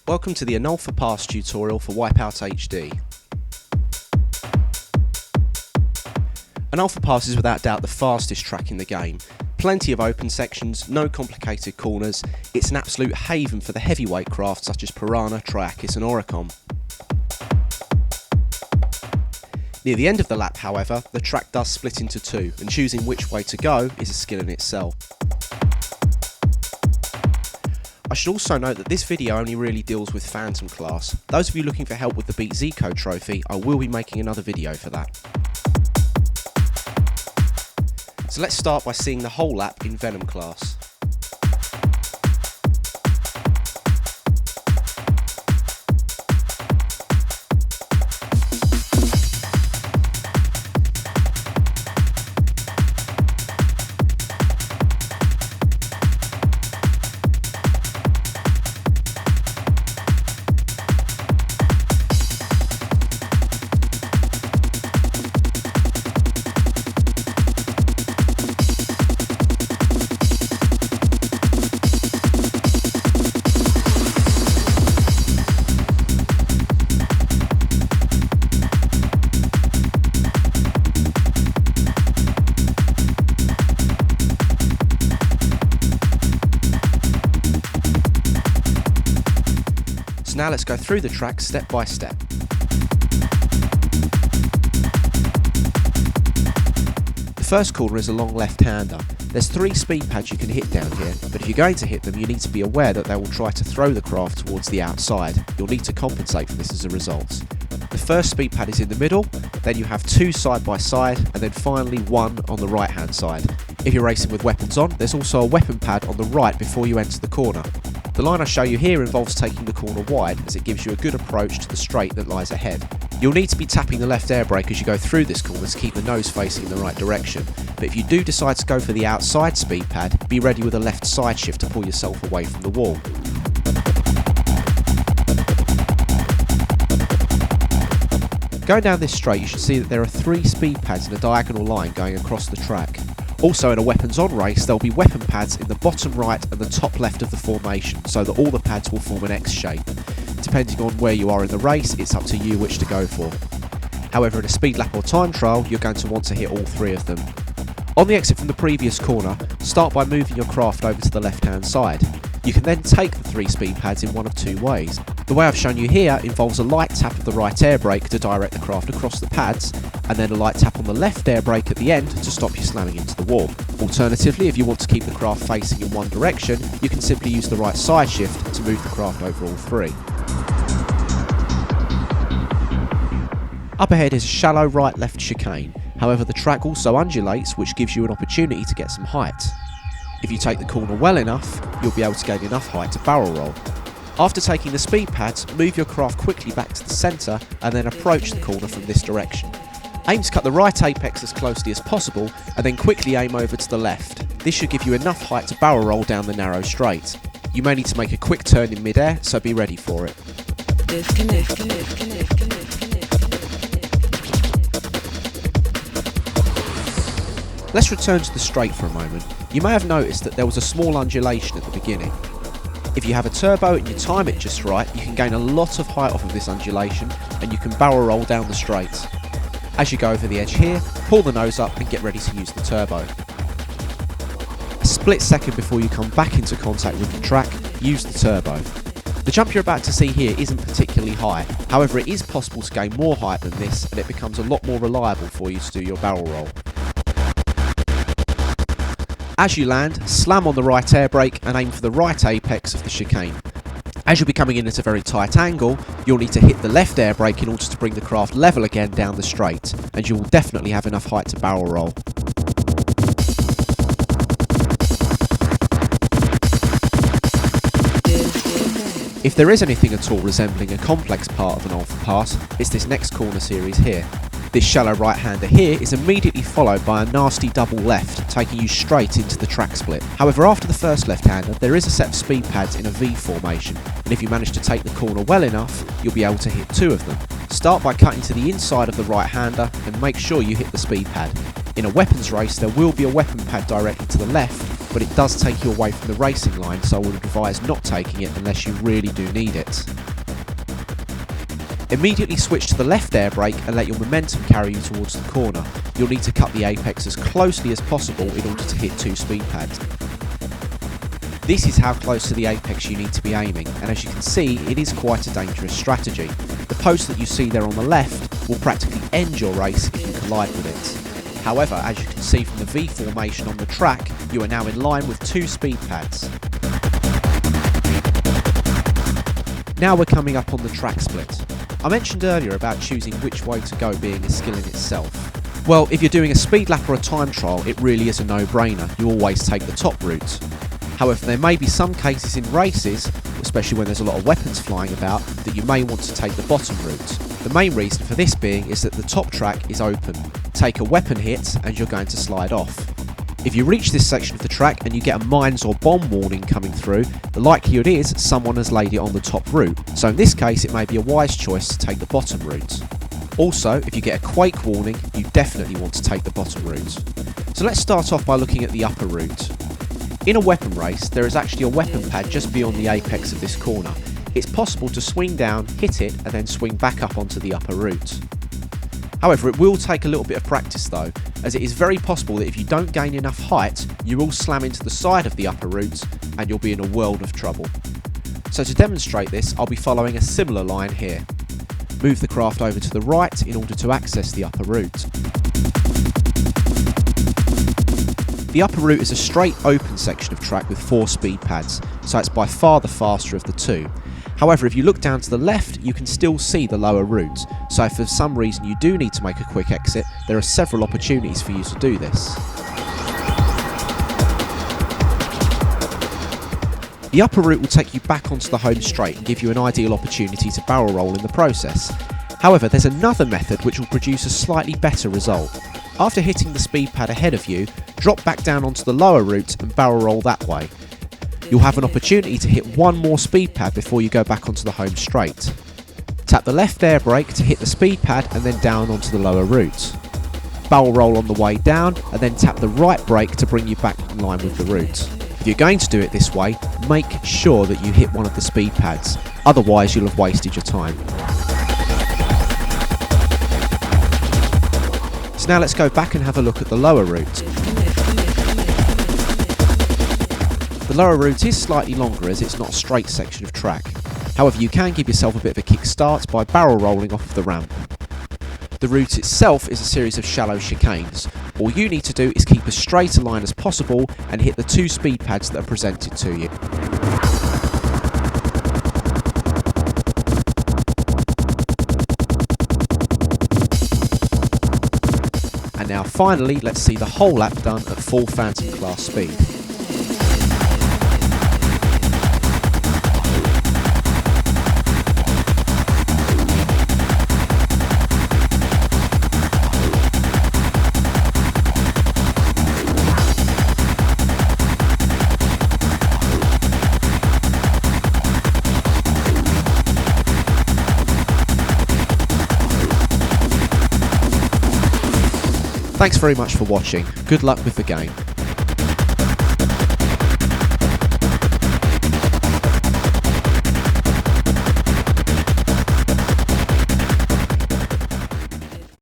Welcome to the Anulpha Pass tutorial for Wipeout HD. Anulpha Pass is without doubt the fastest track in the game. Plenty of open sections, no complicated corners. It's an absolute haven for the heavyweight crafts such as Piranha, Triakis and Oricon. Near the end of the lap, however, the track does split into two, and choosing which way to go is a skill in itself. I should also note that this video only really deals with Phantom class. Those of you looking for help with the Beat Zico trophy, I will be making another video for that. So let's start by seeing the whole lap in Venom class. So now let's go through the track step by step. The first corner is a long left-hander. There's 3 speed pads you can hit down here, but if you're going to hit them you need to be aware that they will try to throw the craft towards the outside. You'll need to compensate for this as a result. The first speed pad is in the middle, then you have 2 side by side, and then finally 1 on the right hand side. If you're racing with weapons on, there's also a weapon pad on the right before you enter the corner. The line I show you here involves taking the corner wide, as it gives you a good approach to the straight that lies ahead. You'll need to be tapping the left air brake as you go through this corner to keep the nose facing in the right direction, but if you do decide to go for the outside speed pad, be ready with a left side shift to pull yourself away from the wall. Going down this straight, you should see that there are 3 speed pads in a diagonal line going across the track. Also in a weapons on race, there will be weapon pads in the bottom right and the top left of the formation, so that all the pads will form an X shape. Depending on where you are in the race, it's up to you which to go for. However, in a speed lap or time trial, you're going to want to hit all 3 of them. On the exit from the previous corner, start by moving your craft over to the left hand side. You can then take the 3 speed pads in one of 2 ways. The way I've shown you here involves a light tap of the right air brake to direct the craft across the pads, and then a light tap on the left air brake at the end to stop you slamming into the wall. Alternatively, if you want to keep the craft facing in one direction, you can simply use the right side shift to move the craft over all 3. Up ahead is a shallow right-left chicane. However, the track also undulates, which gives you an opportunity to get some height. If you take the corner well enough, you'll be able to gain enough height to barrel roll. After taking the speed pads, move your craft quickly back to the centre and then approach the corner from this direction. Aim to cut the right apex as closely as possible and then quickly aim over to the left. This should give you enough height to barrel roll down the narrow straight. You may need to make a quick turn in mid-air, so be ready for it. Let's return to the straight for a moment. You may have noticed that there was a small undulation at the beginning. If you have a turbo and you time it just right, you can gain a lot of height off of this undulation and you can barrel roll down the straight. As you go over the edge here, pull the nose up and get ready to use the turbo. A split second before you come back into contact with the track, use the turbo. The jump you're about to see here isn't particularly high, however it is possible to gain more height than this and it becomes a lot more reliable for you to do your barrel roll. As you land, slam on the right air brake and aim for the right apex of the chicane. As you'll be coming in at a very tight angle, you'll need to hit the left air brake in order to bring the craft level again down the straight, and you will definitely have enough height to barrel roll. If there is anything at all resembling a complex part of an Anulpha Pass, it's this next corner series here. This shallow right-hander here is immediately followed by a nasty double left, taking you straight into the track split. However, after the first left-hander, there is a set of speed pads in a V formation, and if you manage to take the corner well enough, you'll be able to hit 2 of them. Start by cutting to the inside of the right-hander and make sure you hit the speed pad. In a weapons race, there will be a weapon pad directly to the left, but it does take you away from the racing line, so I would advise not taking it unless you really do need it. Immediately switch to the left air brake and let your momentum carry you towards the corner. You'll need to cut the apex as closely as possible in order to hit 2 speed pads. This is how close to the apex you need to be aiming, and as you can see, it is quite a dangerous strategy. The post that you see there on the left will practically end your race if you collide with it. However, as you can see from the V formation on the track, you are now in line with 2 speed pads. Now we're coming up on the track split. I mentioned earlier about choosing which way to go being a skill in itself. Well, if you're doing a speed lap or a time trial, it really is a no-brainer. You always take the top route. However, there may be some cases in races, especially when there's a lot of weapons flying about, that you may want to take the bottom route. The main reason for this being is that the top track is open. Take a weapon hit and you're going to slide off. If you reach this section of the track and you get a mines or bomb warning coming through, the likelihood is someone has laid it on the top route. So in this case, it may be a wise choice to take the bottom route. Also, if you get a quake warning, you definitely want to take the bottom route. So let's start off by looking at the upper route. In a weapon race, there is actually a weapon pad just beyond the apex of this corner. It's possible to swing down, hit it, and then swing back up onto the upper route. However, it will take a little bit of practice though, as it is very possible that if you don't gain enough height, you will slam into the side of the upper route and you'll be in a world of trouble. So to demonstrate this, I'll be following a similar line here. Move the craft over to the right in order to access the upper route. The upper route is a straight open section of track with 4 speed pads, so it's by far the faster of the two. However, if you look down to the left, you can still see the lower route, so if for some reason you do need to make a quick exit, there are several opportunities for you to do this. The upper route will take you back onto the home straight and give you an ideal opportunity to barrel roll in the process. However, there's another method which will produce a slightly better result. After hitting the speed pad ahead of you, drop back down onto the lower route and barrel roll that way. You'll have an opportunity to hit one more speed pad before you go back onto the home straight. Tap the left air brake to hit the speed pad and then down onto the lower route. Barrel roll on the way down and then tap the right brake to bring you back in line with the route. If you're going to do it this way, make sure that you hit one of the speed pads, otherwise you'll have wasted your time. So now let's go back and have a look at the lower route. The lower route is slightly longer as it's not a straight section of track. However, you can give yourself a bit of a kick start by barrel rolling off of the ramp. The route itself is a series of shallow chicanes. All you need to do is keep as straight a line as possible and hit the 2 speed pads that are presented to you. And now finally, let's see the whole lap done at full Phantom class speed. Thanks very much for watching. Good luck with the game.